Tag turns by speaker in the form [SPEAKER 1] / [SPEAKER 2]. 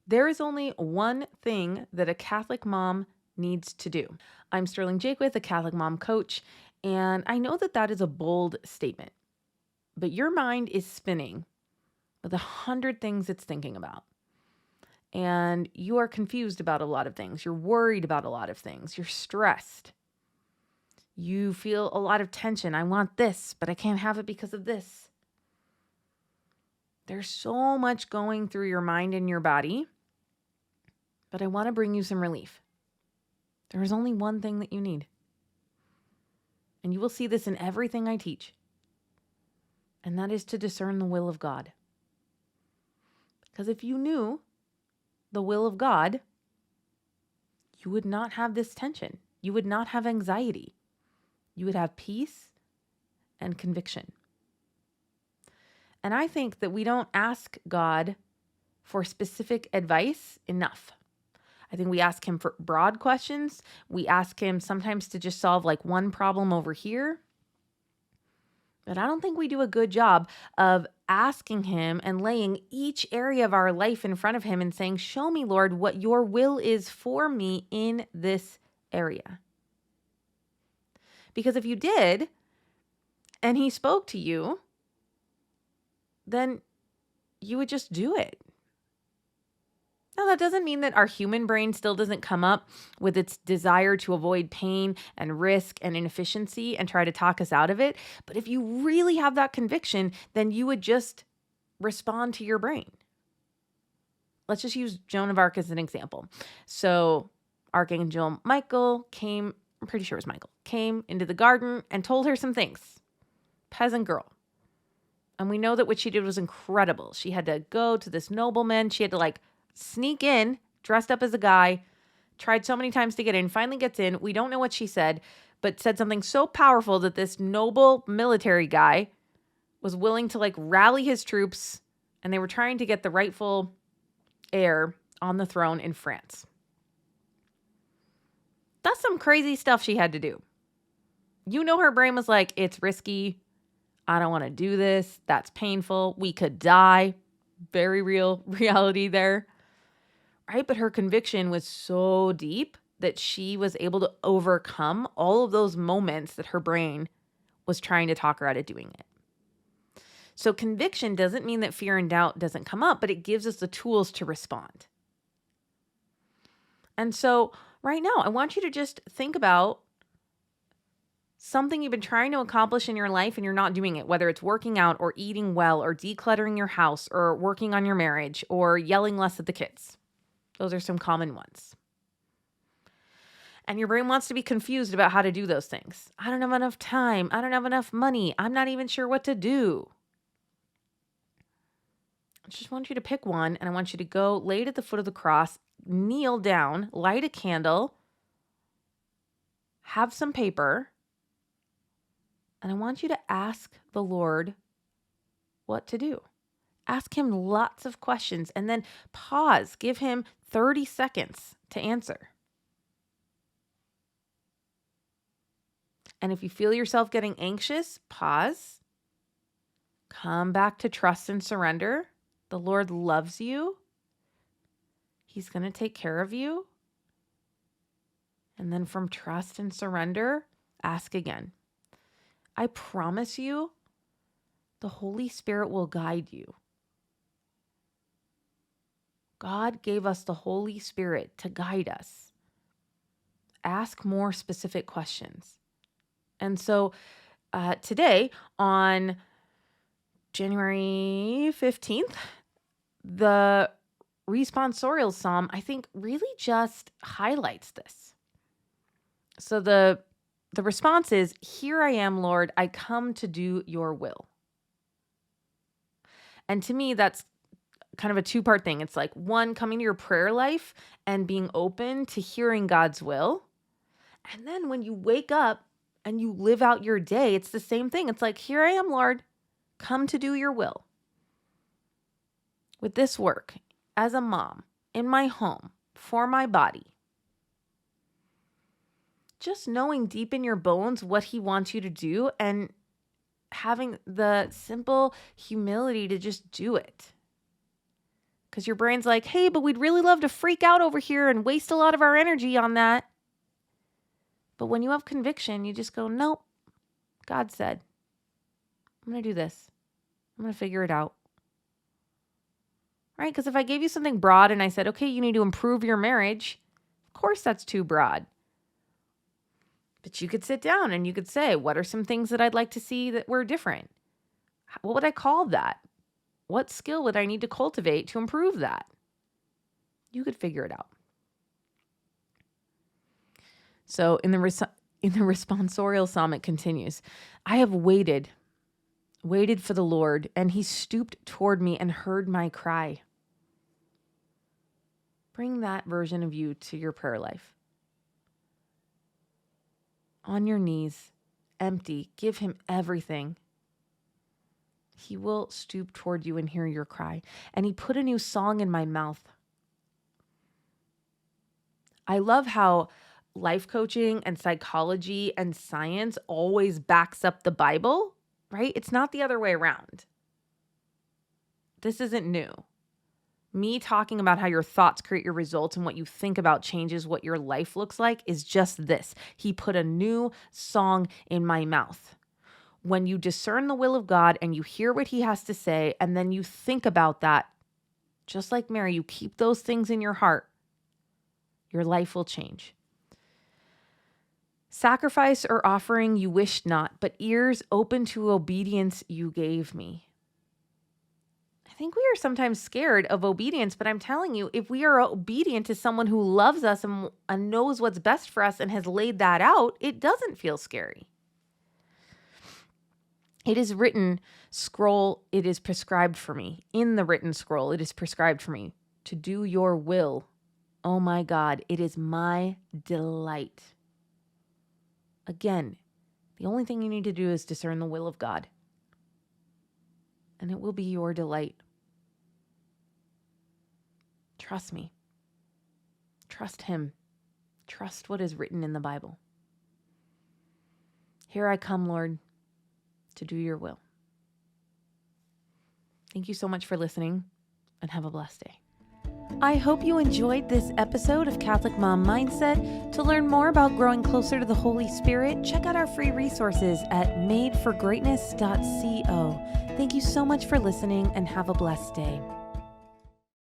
[SPEAKER 1] There is only one thing that a Catholic mom needs to do. I'm Sterling Jakewith, a Catholic mom coach, and I know that that is a bold statement, but your mind is spinning with 100 things it's thinking about. And you are confused about a lot of things. You're worried about a lot of things. You're stressed. You feel a lot of tension. I want this, but I can't have it because of this. There's so much going through your mind and your body, but I want to bring you some relief. There is only one thing that you need. And you will see this in everything I teach. And that is to discern the will of God. Because if you knew the will of God, you would not have this tension. You would not have anxiety. You would have peace and conviction. And I think that we don't ask God for specific advice enough. I think we ask him for broad questions. We ask him sometimes to just solve like one problem over here. But I don't think we do a good job of asking him and laying each area of our life in front of him and saying, show me, Lord, what your will is for me in this area. Because if you did, and he spoke to you, then you would just do it. Now, that doesn't mean that our human brain still doesn't come up with its desire to avoid pain and risk and inefficiency and try to talk us out of it. But if you really have that conviction, then you would just respond to your brain. Let's just use Joan of Arc as an example. So Archangel Michael came, I'm pretty sure it was Michael, came into the garden and told her some things. Peasant girl. And we know that what she did was incredible. She had to go to this nobleman. She had to sneak in, dressed up as a guy, tried so many times to get in, finally gets in. We don't know what she said, but said something so powerful that this noble military guy was willing to rally his troops, and they were trying to get the rightful heir on the throne in France. That's some crazy stuff she had to do. You know, her brain was like, it's risky. I don't want to do this. That's painful. We could die. Very real reality there. Right? But her conviction was so deep that she was able to overcome all of those moments that her brain was trying to talk her out of doing it. So conviction doesn't mean that fear and doubt doesn't come up, but it gives us the tools to respond. And so right now, I want you to just think about something you've been trying to accomplish in your life and you're not doing it, whether it's working out or eating well or decluttering your house or working on your marriage or yelling less at the kids. Those are some common ones. And your brain wants to be confused about how to do those things. I don't have enough time. I don't have enough money. I'm not even sure what to do. I just want you to pick one, and I want you to go lay it at the foot of the cross, kneel down, light a candle, have some paper, and I want you to ask the Lord what to do. Ask him lots of questions and then pause. Give him 30 seconds to answer. And if you feel yourself getting anxious, pause. Come back to trust and surrender. The Lord loves you. He's going to take care of you. And then from trust and surrender, ask again. I promise you, the Holy Spirit will guide you. God gave us the Holy Spirit to guide us. Ask more specific questions. And so today, on January 15th, the responsorial psalm, I think, really just highlights this. So the response is, "Here I am, Lord, I come to do your will." And to me, that's kind of a two-part thing. It's one, coming to your prayer life and being open to hearing God's will. And then when you wake up and you live out your day, it's the same thing. It's here I am, Lord, come to do your will. With this work, as a mom, in my home, for my body. Just knowing deep in your bones what he wants you to do and having the simple humility to just do it. because your brain's like, hey, but we'd really love to freak out over here and waste a lot of our energy on that. But when you have conviction, you just go, nope, God said, I'm going to do this. I'm going to figure it out. Right? Because if I gave you something broad and I said, okay, you need to improve your marriage, of course that's too broad. But you could sit down and you could say, what are some things that I'd like to see that were different? What would I call that? What skill would I need to cultivate to improve that? You could figure it out. So in the responsorial psalm, it continues, I have waited for the Lord, and he stooped toward me and heard my cry. Bring that version of you to your prayer life. On your knees, empty, give him everything. He will stoop toward you and hear your cry. And he put a new song in my mouth. I love how life coaching and psychology and science always backs up the Bible, right? It's not the other way around. This isn't new. Me talking about how your thoughts create your results and what you think about changes what your life looks like is just this. He put a new song in my mouth. When you discern the will of God and you hear what he has to say, and then you think about that, just like Mary, you keep those things in your heart, your life will change. Sacrifice or offering you wished not, but ears open to obedience you gave me. I think we are sometimes scared of obedience, but I'm telling you, if we are obedient to someone who loves us and knows what's best for us and has laid that out, it doesn't feel scary. It is written scroll, it is prescribed for me. In the written scroll, it is prescribed for me to do your will. Oh my God, it is my delight. Again, the only thing you need to do is discern the will of God. And it will be your delight. Trust me. Trust him. Trust what is written in the Bible. Here I come, Lord, to do your will. Thank you so much for listening, and have a blessed day. I hope you enjoyed this episode of Catholic Mom Mindset. To learn more about growing closer to the Holy Spirit, check out our free resources at madeforgreatness.co. Thank you so much for listening, and have a blessed day.